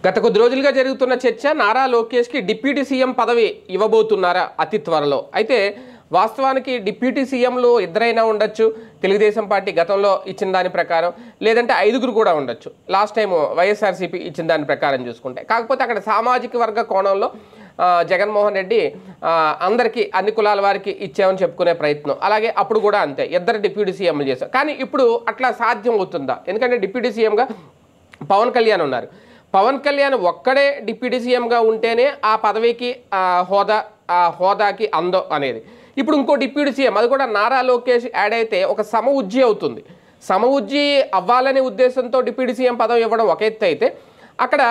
గత కొద్ది రోజులుగా జరుగుతున్న చర్చ నారా లోకేష్కి డిప్యూటీ సీఎం పదవి ఇవ్వబోతున్నారా అతి త్వరలో. అయితే వాస్తవానికి డిప్యూటీ సీఎంలు ఇద్దరైనా ఉండొచ్చు, తెలుగుదేశం పార్టీ గతంలో ఇచ్చిన దాని ప్రకారం, లేదంటే 5గురు కూడా ఉండొచ్చు లాస్ట్ టైం వైఎస్ఆర్సీపీ ఇచ్చిన దాని ప్రకారం చూసుకుంటే. కాకపోతే అక్కడ సామాజిక వర్గ కోణంలో జగన్మోహన్ రెడ్డి అందరికీ అన్ని కులాల వారికి ఇచ్చామని చెప్పుకునే ప్రయత్నం, అలాగే అప్పుడు కూడా అంతే ఇద్దరు డిప్యూటీ సీఎంలు చేశారు. కానీ ఇప్పుడు అట్లా సాధ్యం అవుతుందా? ఎందుకంటే డిప్యూటీ సీఎంగా పవన్ కళ్యాణ్ ఉన్నారు. పవన్ కళ్యాణ్ ఒక్కడే డిప్యూటీ సీఎంగా ఉంటేనే ఆ పదవికి హోదాకి అందం అనేది. ఇప్పుడు ఇంకో డిప్యూటీ సీఎం, అది కూడా నారా లోకేష్ యాడ్ అయితే ఒక సమ ఉజ్జి అవుతుంది. సమ ఉజ్జి అవ్వాలనే ఉద్దేశంతో డిప్యూటీ సీఎం పదవి ఇవ్వడం ఒక ఎత్తు అయితే, అక్కడ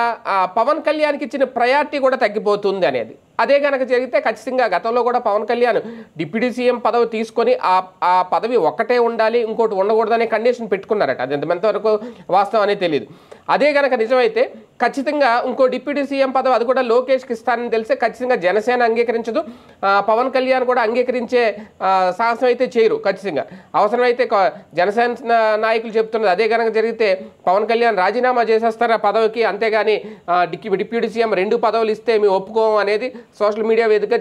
పవన్ కళ్యాణ్కి ఇచ్చిన ప్రయారిటీ కూడా తగ్గిపోతుంది అనేది. అదే కనుక జరిగితే ఖచ్చితంగా గతంలో కూడా పవన్ కళ్యాణ్ డిప్యూటీ సీఎం పదవి తీసుకొని ఆ పదవి ఒక్కటే ఉండాలి, ఇంకోటి ఉండకూడదనే కండిషన్ పెట్టుకున్నారట. అది ఎంతవరకు వాస్తవం అనేది తెలియదు. అదే కనుక నిజమైతే ఖచ్చితంగా ఇంకో డిప్యూటీ సీఎం పదవి అది కూడా లోకేష్కి ఇస్తానని తెలిస్తే ఖచ్చితంగా జనసేన అంగీకరించదు, పవన్ కళ్యాణ్ కూడా అంగీకరించే సాహసం అయితే చేయరు. ఖచ్చితంగా అవసరమైతే జనసేన నాయకులు చెప్తున్నది అదే కనుక జరిగితే పవన్ కళ్యాణ్ రాజీనామా చేసేస్తారు ఆ పదవికి, అంతేగాని డిప్యూటీ సీఎం 2 పదవులు ఇస్తే మేము ఒప్పుకోము అనేది సోషల్ మీడియా వేదికగా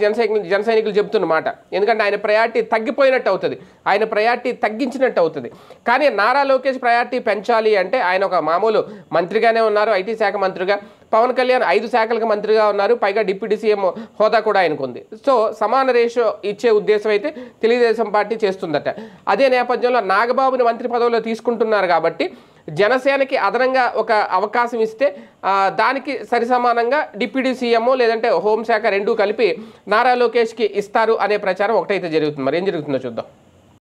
జన సైనికులు చెబుతున్నమాట. ఎందుకంటే ఆయన ప్రయారిటీ తగ్గిపోయినట్టు అవుతుంది, ఆయన ప్రయారిటీ తగ్గించినట్టు అవుతుంది. కానీ నారా లోకేష్ ప్రయారిటీ పెంచాలి అంటే ఆయన ఒక మామూలు మంత్రిగానే ఉన్నారు, ఐటీ శాఖ మంత్రిగా. పవన్ కళ్యాణ్ 5 శాఖలకు మంత్రిగా ఉన్నారు, పైగా డిప్యూటీ సీఎం హోదా కూడా ఆయనకు ఉంది. సో సమాన రేషియో ఇచ్చే ఉద్దేశం అయితే తెలుగుదేశం పార్టీ చేస్తుందట. అదే నేపథ్యంలో నాగబాబుని మంత్రి పదవిలో తీసుకుంటున్నారు కాబట్టి జనసేనకి అదనంగా ఒక అవకాశం ఇస్తే దానికి సరిసమానంగా డిప్యూటీ సీఎం లేదంటే హోంశాఖ 2 కలిపి నారా లోకేష్కి ఇస్తారు అనే ప్రచారం ఒకటైతే జరుగుతుంది. మరి ఏం జరుగుతుందో చూద్దాం.